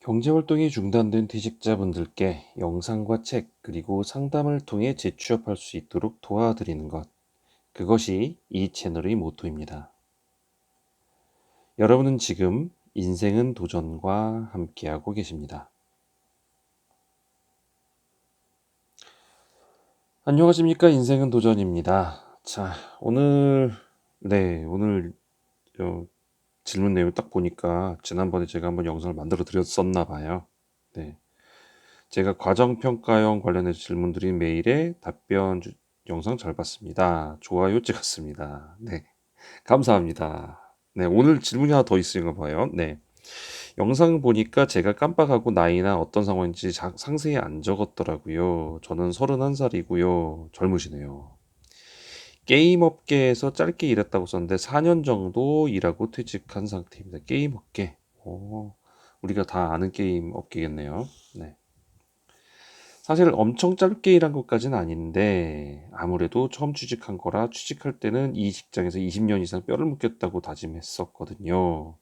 경제활동이 중단된 퇴직자분들께 영상과 책, 그리고 상담을 통해 재취업할 수 있도록 도와드리는 것. 그것이 이 채널의 모토입니다. 여러분은 지금 인생은 도전과 함께하고 계십니다. 안녕하십니까? 인생은 도전입니다. 자, 오늘 어, 질문 내용 딱 보니까 지난번에 제가 한번 영상을 만들어 드렸었나 봐요. 네. 제가 과정평가형 관련해서 질문 드린 메일에 영상 잘 봤습니다. 좋아요 찍었습니다. 네. 감사합니다. 네. 오늘 질문이 하나 더 있으신가 봐요. 네. 영상 보니까 제가 깜빡하고 나이나 어떤 상황인지 상세히 안 적었더라고요. 저는 31살이고요. 젊으시네요. 게임 업계에서 짧게 일했다고 썼는데 4년 정도 일하고 퇴직한 상태입니다. 게임 업계. 우리가 다 아는 게임 업계겠네요. 네. 사실 엄청 짧게 일한 것까지는 아닌데 아무래도 처음 취직한 거라 취직할 때는 이 직장에서 20년 이상 뼈를 묻겠다고 다짐했었거든요.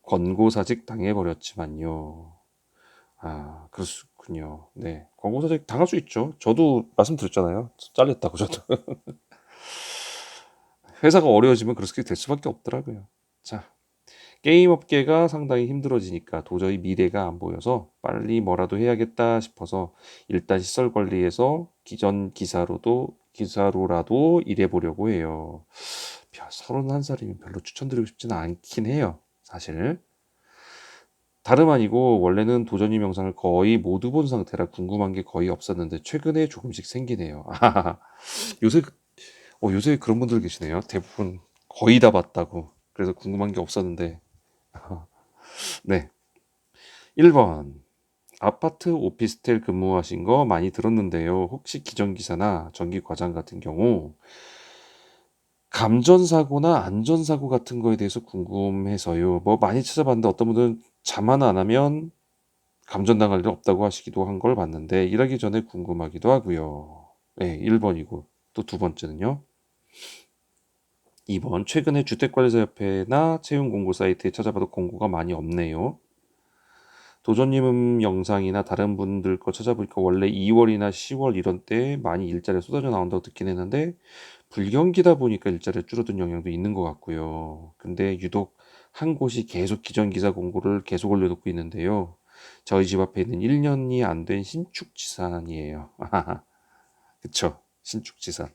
권고사직 당해버렸지만요. 아, 그렇군요. 네. 권고사직 당할 수 있죠. 저도 말씀드렸잖아요. 잘렸다고 저도. 회사가 어려워지면 그렇게 될 수밖에 없더라고요. 자, 게임 업계가 상당히 힘들어지니까 도저히 미래가 안 보여서 빨리 뭐라도 해야겠다 싶어서 일단 시설 관리에서 기존 기사로라도 일해보려고 해요. 31살이면 별로 추천드리고 싶지는 않긴 해요. 사실. 다름 아니고 원래는 도전님 영상을 거의 모두 본 상태라 궁금한 게 거의 없었는데 최근에 조금씩 생기네요. 요새 요새 그런 분들 계시네요. 대부분 거의 다 봤다고. 그래서 궁금한 게 없었는데. 네. 1번. 아파트 오피스텔 근무하신 거 많이 들었는데요. 혹시 기정기사나 전기과장 같은 경우 감전사고나 안전사고 같은 거에 대해서 궁금해서요. 뭐 많이 찾아봤는데 어떤 분들은 자만 안 하면 감전당할 일 없다고 하시기도 한 걸 봤는데 일하기 전에 궁금하기도 하고요. 네, 1번이고 또 두 번째는요. 2번. 최근에 주택관리사협회나 채용공고 사이트에 찾아봐도 공고가 많이 없네요. 도전님 영상이나 다른 분들 거 찾아보니까 원래 2월이나 10월 이런 때 많이 일자리가 쏟아져 나온다고 듣긴 했는데 불경기다 보니까 일자리가 줄어든 영향도 있는 것 같고요. 근데 유독 한 곳이 계속 기존 기사 공고를 계속 올려놓고 있는데요. 저희 집 앞에 있는 1년이 안 된 신축지산이에요. 그쵸? 신축지산.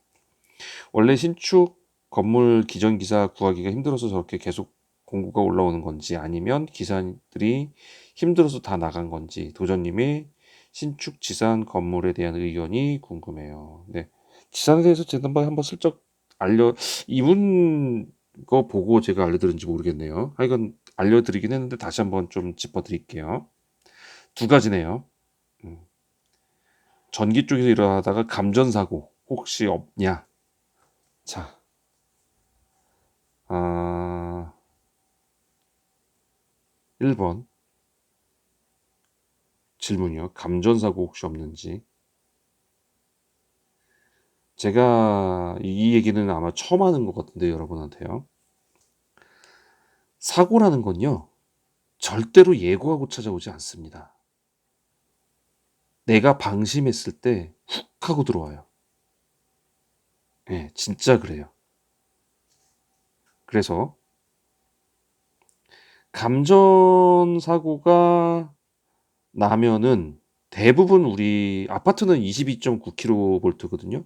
원래 신축 건물 기존 기사 구하기가 힘들어서 저렇게 계속 공고가 올라오는 건지 아니면 기사들이 힘들어서 다 나간 건지 도전님의 신축 지산 건물에 대한 의견이 궁금해요. 네. 지산에 대해서 지난번에 한번 슬쩍 이분 거 보고 제가 알려드렸는지 모르겠네요. 하여간 알려드리긴 했는데 다시 한번 좀 짚어드릴게요. 두 가지네요. 음. 전기 쪽에서 일어나다가 감전사고 혹시 없냐? 자, 아, 1번 질문이요. 감전사고 혹시 없는지. 제가 이 얘기는 아마 처음 하는 것 같은데 여러분한테요. 사고라는 건요. 절대로 예고하고 찾아오지 않습니다. 내가 방심했을 때 훅 하고 들어와요. 예, 진짜 그래요. 그래서 감전사고가 나면은 대부분 우리 아파트는 22.9kV거든요.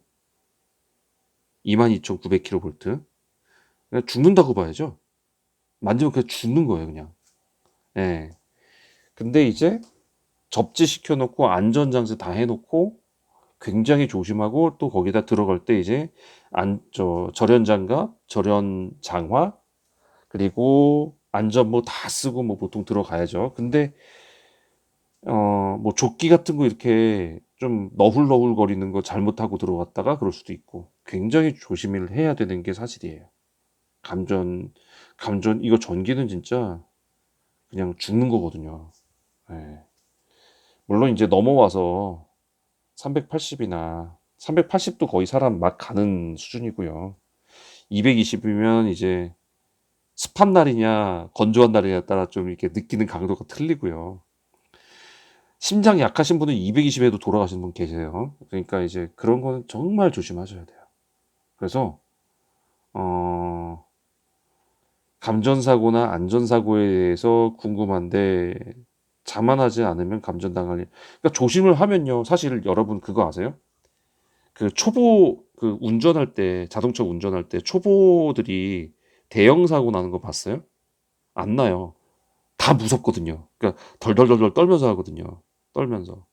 22,900kV. 그냥 죽는다고 봐야죠. 만지면 그냥 죽는 거예요, 그냥. 예. 근데 이제 접지시켜 놓고 안전장치 다 해 놓고 굉장히 조심하고 또 거기다 들어갈 때 이제 절연장갑, 절연장화 그리고 안전모 다 쓰고 뭐 보통 들어가야죠. 근데 뭐 조끼 같은 거 이렇게 좀 너훌너훌거리는 거 잘못하고 들어갔다가 그럴 수도 있고 굉장히 조심을 해야 되는 게 사실이에요. 감전 이거 전기는 진짜 그냥 죽는 거거든요. 예. 물론 이제 넘어와서 380이나 380도 거의 사람 막 가는 수준이고요. 220이면 이제 습한 날이냐 건조한 날이냐에 따라 좀 이렇게 느끼는 강도가 틀리고요. 심장 약하신 분은 220에도 돌아가시는 분 계세요. 그러니까 이제 그런 거는 정말 조심하셔야 돼요. 그래서 어, 감전사고나 안전사고에 대해서 궁금한데 자만하지 않으면 감전당할 일. 그러니까 조심을 하면요. 사실 여러분 그거 아세요? 그 초보 그 운전할 때 자동차 운전할 때 초보들이 대형 사고 나는 거 봤어요? 안 나요. 다 무섭거든요. 그러니까 덜덜덜덜 떨면서 하거든요. 떨면서.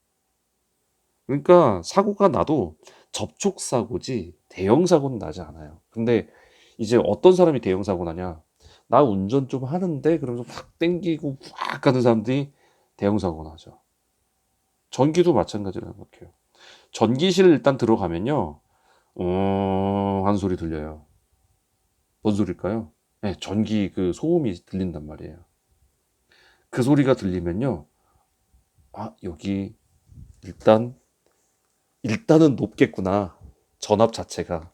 그러니까 사고가 나도 접촉 사고지 대형 사고는 나지 않아요. 근데 이제 어떤 사람이 대형 사고 나냐? 나 운전 좀 하는데 그러면서 확 땡기고 확 가는 사람들이 대형 사고 나죠. 전기도 마찬가지로 생각해요. 전기실 일단 들어가면요. 한 소리 들려요. 뭔 소리일까요? 네, 전기 그 소음이 들린단 말이에요. 그 소리가 들리면요. 아, 여기 일단 일단은 높겠구나. 전압 자체가.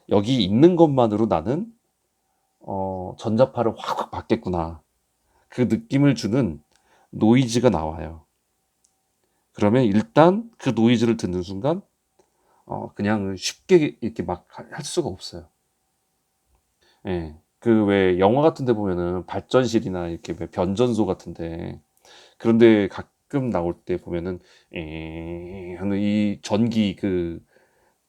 여기 있는 것만으로 나는 전자파를 확확 받겠구나. 그 느낌을 주는 노이즈가 나와요. 그러면 일단 그 노이즈를 듣는 순간 그냥 쉽게 이렇게 막 할 수가 없어요. 예. 그 왜 영화 같은 데 보면은 발전실이나 이렇게 왜 변전소 같은데 그런데 가끔 나올 때 보면은 하는 이 전기 그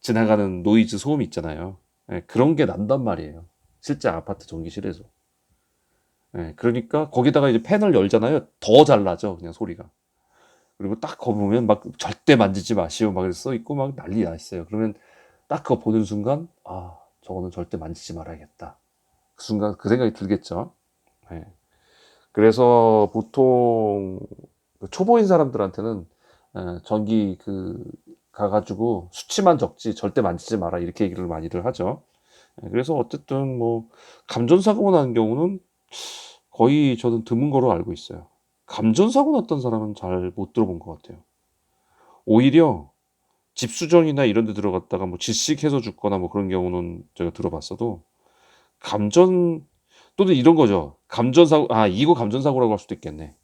지나가는 노이즈 소음이 있잖아요. 예, 그런 게 난단 말이에요. 실제 아파트 전기실에서. 예, 그러니까 거기다가 이제 팬을 열잖아요. 더 잘 나죠, 그냥 소리가. 그리고 딱 거기 보면 막 절대 만지지 마시오 막 써 있고 막 난리 나 있어요. 그러면 딱 그거 보는 순간 아, 저거는 절대 만지지 말아야겠다. 그 순간 그 생각이 들겠죠. 예. 그래서 보통 그 초보인 사람들한테는 전기 그 가가지고 수치만 적지 절대 만지지 마라 이렇게 얘기를 많이들 하죠. 예, 그래서 어쨌든 뭐 감전사고 난 경우는 거의 저는 드문 거로 알고 있어요. 감전사고 났던 사람은 잘 못 들어본 것 같아요. 오히려 집수정이나 이런 데 들어갔다가 뭐 질식해서 죽거나 뭐 그런 경우는 제가 들어봤어도 감전 또는 이런 거죠. 감전사고 이거 감전사고라고 할 수도 있겠네.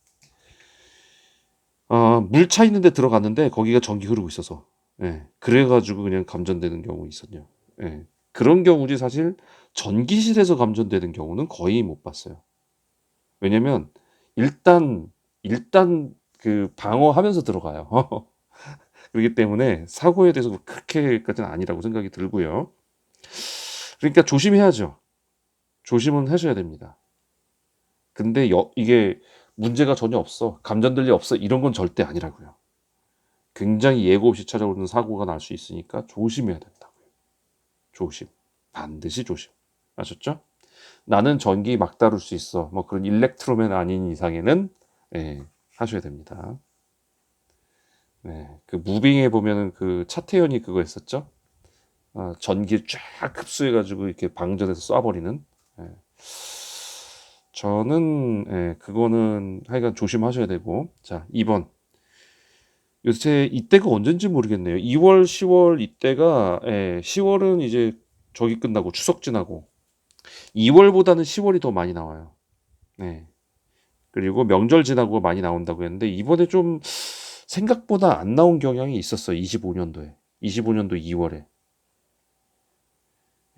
물 차 있는 데 들어갔는데 거기가 전기 흐르고 있어서 예. 그래 가지고 그냥 감전되는 경우 있었냐. 예. 그런 경우지 사실 전기실에서 감전되는 경우는 거의 못 봤어요. 왜냐면 일단 일단 그 방어하면서 들어가요. 그렇기 때문에 사고에 대해서 그렇게까지는 아니라고 생각이 들고요. 그러니까 조심해야죠. 조심은 하셔야 됩니다. 근데 이게 문제가 전혀 없어. 감전될 일 없어. 이런 건 절대 아니라고요. 굉장히 예고 없이 찾아오는 사고가 날 수 있으니까 조심해야 된다고요. 조심. 반드시 조심. 아셨죠? 나는 전기 막 다룰 수 있어. 뭐 그런 일렉트로맨 아닌 이상에는 예, 하셔야 됩니다. 네, 그 무빙에 보면은 그 차태현이 그거 했었죠. 전기를 쫙 흡수해가지고 이렇게 방전해서 쏴버리는. 예. 저는 그거는 하여간 조심하셔야 되고. 자, 2번. 요새 이때가 언젠지 모르겠네요. 2월, 10월 이때가 10월은 이제 저기 끝나고 추석 지나고 2월보다는 10월이 더 많이 나와요. 네. 그리고 명절 지나고 많이 나온다고 했는데 이번에 좀 생각보다 안 나온 경향이 있었어요. 25년도에. 25년도 2월에.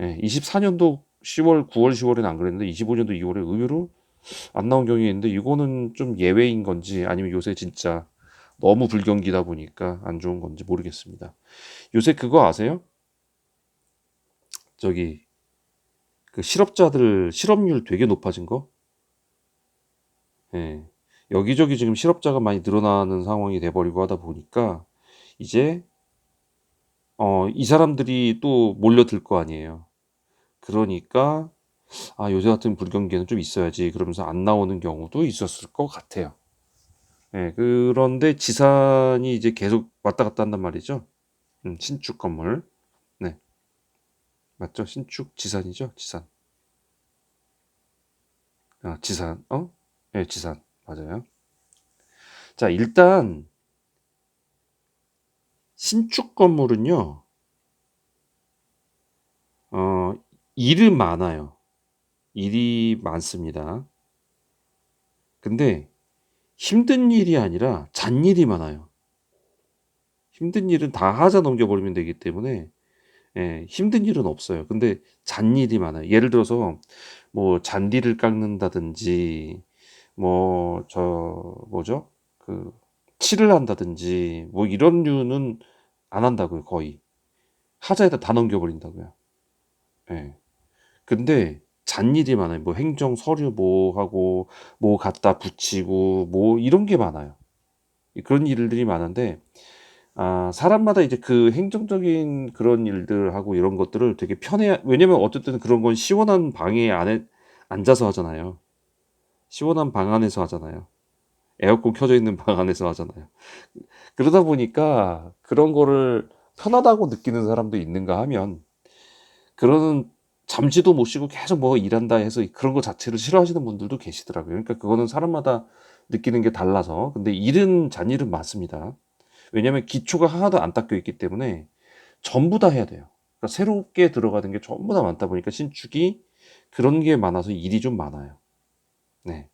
예, 24년도 10월, 9월, 10월에는 안 그랬는데 25년도 2월에 의외로 안 나온 경향이 있는데 이거는 좀 예외인 건지 아니면 요새 진짜 너무 불경기다 보니까 안 좋은 건지 모르겠습니다. 요새 그거 아세요? 저기 그 실업자들 실업률 되게 높아진 거? 예. 여기저기 지금 실업자가 많이 늘어나는 상황이 돼버리고 하다 보니까 이제 이 사람들이 또 몰려들 거 아니에요. 그러니까 요새 같은 불경기에는 좀 있어야지 그러면서 안 나오는 경우도 있었을 것 같아요. 예, 그런데 지산이 이제 계속 왔다 갔다 한단 말이죠. 신축 건물. 네, 맞죠? 신축 지산이죠? 지산. 지산. 네, 지산. 맞아요. 자, 일단 신축 건물은요. 어, 일이 많아요. 일이 많습니다. 근데 힘든 일이 아니라 잔일이 많아요. 힘든 일은 다 하자 넘겨버리면 되기 때문에 예, 힘든 일은 없어요. 근데 잔일이 많아요. 예를 들어서 뭐 잔디를 깎는다든지 뭐 저 뭐죠? 그 칠을 한다든지 뭐 이런 류는 안 한다고요, 거의. 하자에다 다 넘겨버린다고요. 예. 근데 잔일이 많아요. 뭐 행정 서류 뭐 하고 뭐 갖다 붙이고 뭐 이런 게 많아요. 그런 일들이 많은데 사람마다 이제 그 행정적인 그런 일들하고 이런 것들을 되게 편해. 왜냐면 어쨌든 그런 건 시원한 방에 안에 앉아서 하잖아요. 시원한 방 안에서 하잖아요. 에어컨 켜져 있는 방 안에서 하잖아요. 그러다 보니까 그런 거를 편하다고 느끼는 사람도 있는가 하면 그런 잠시도 못 쉬고 계속 뭐 일한다 해서 그런 거 자체를 싫어하시는 분들도 계시더라고요. 그러니까 그거는 사람마다 느끼는 게 달라서. 근데 일은 잔일은 많습니다. 왜냐면 기초가 하나도 안 닦여 있기 때문에 전부 다 해야 돼요. 그러니까 새롭게 들어가는 게 전부 다 많다 보니까 신축이 그런 게 많아서 일이 좀 많아요. 네.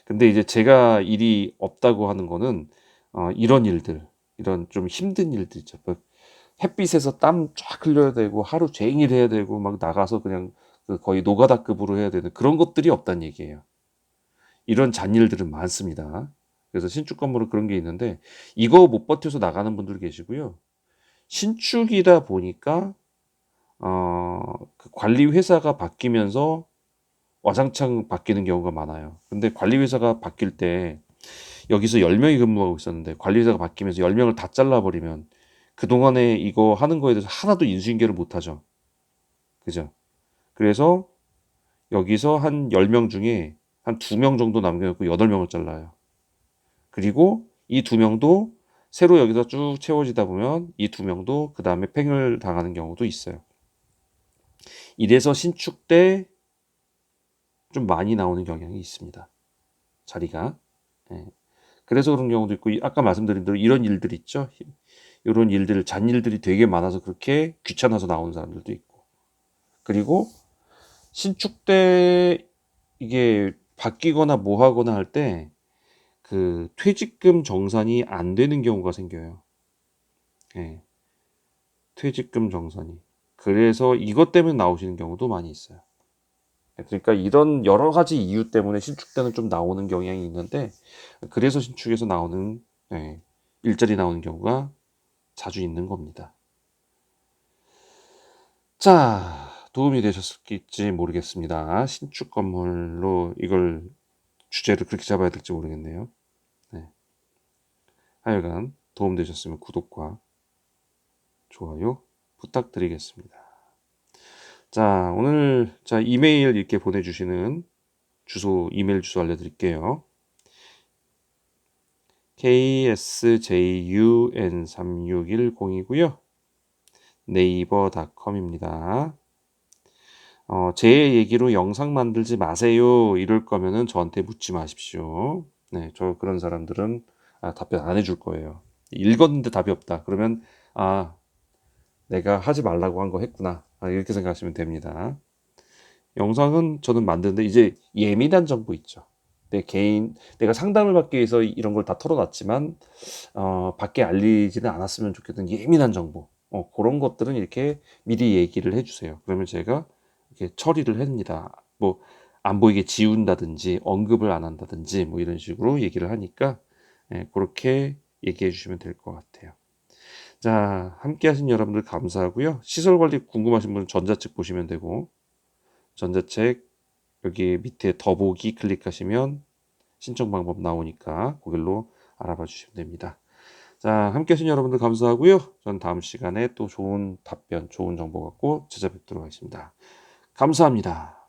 근데 이제 제가 일이 없다고 하는 거는 이런 일들, 이런 좀 힘든 일들 있죠. 뭐 햇빛에서 땀 쫙 흘려야 되고 하루 종일 해야 되고 막 나가서 그냥 그 거의 노가다급으로 해야 되는 그런 것들이 없다는 얘기예요. 이런 잔일들은 많습니다. 그래서 신축 건물은 그런 게 있는데 이거 못 버텨서 나가는 분들 계시고요. 신축이다 보니까 그 관리 회사가 바뀌면서 와장창 바뀌는 경우가 많아요. 근데 관리 회사가 바뀔 때 여기서 10명이 근무하고 있었는데 관리 회사가 바뀌면서 10명을 다 잘라버리면 그동안에 이거 하는 거에 대해서 하나도 인수인계를 못 하죠. 그죠? 그래서 여기서 한 10명 중에 한 2명 정도 남겨놓고 8명을 잘라요. 그리고 이 2명도 새로 여기서 쭉 채워지다 보면 이 2명도 그 다음에 팽을 당하는 경우도 있어요. 이래서 신축 때 좀 많이 나오는 경향이 있습니다. 자리가. 예. 그래서 그런 경우도 있고 아까 말씀드린 대로 이런 일들 있죠. 이런 일들 잔일들이 되게 많아서 그렇게 귀찮아서 나오는 사람들도 있고. 그리고 신축 때 이게 바뀌거나 뭐 하거나 할 때 그 퇴직금 정산이 안 되는 경우가 생겨요. 예. 퇴직금 정산이. 그래서 이것 때문에 나오시는 경우도 많이 있어요. 그러니까 이런 여러 가지 이유 때문에 신축 때는 좀 나오는 경향이 있는데 그래서 신축에서 나오는 예, 일자리 나오는 경우가 자주 있는 겁니다. 자, 도움이 되셨을지 모르겠습니다. 신축 건물로 이걸 주제를 그렇게 잡아야 될지 모르겠네요. 네. 하여간 도움되셨으면 구독과 좋아요 부탁드리겠습니다. 자, 오늘 이메일 이렇게 보내주시는 이메일 주소 알려드릴게요. ksjun36102고요. 네이버닷컴입니다. 제 얘기로 영상 만들지 마세요. 이럴 거면은 저한테 묻지 마십시오. 네, 저 그런 사람들은 답변 안 해줄 거예요. 읽었는데 답이 없다. 그러면 내가 하지 말라고 한 거 했구나. 이렇게 생각하시면 됩니다. 영상은 저는 만드는데 이제 예민한 정보 있죠. 내가 상담을 받기 위해서 이런 걸 다 털어놨지만 밖에 알리지는 않았으면 좋겠던 예민한 정보. 그런 것들은 이렇게 미리 얘기를 해주세요. 그러면 제가 이렇게 처리를 합니다. 뭐 안 보이게 지운다든지 언급을 안 한다든지 뭐 이런 식으로 얘기를 하니까 그렇게 얘기해 주시면 될 것 같아요. 자, 함께 하신 여러분들 감사하고요. 시설 관리 궁금하신 분은 전자책 보시면 되고 전자책 여기 밑에 더보기 클릭하시면 신청 방법 나오니까 거길로 알아봐 주시면 됩니다. 자, 함께 하신 여러분들 감사하고요. 전 다음 시간에 또 좋은 답변, 좋은 정보 갖고 찾아뵙도록 하겠습니다. 감사합니다.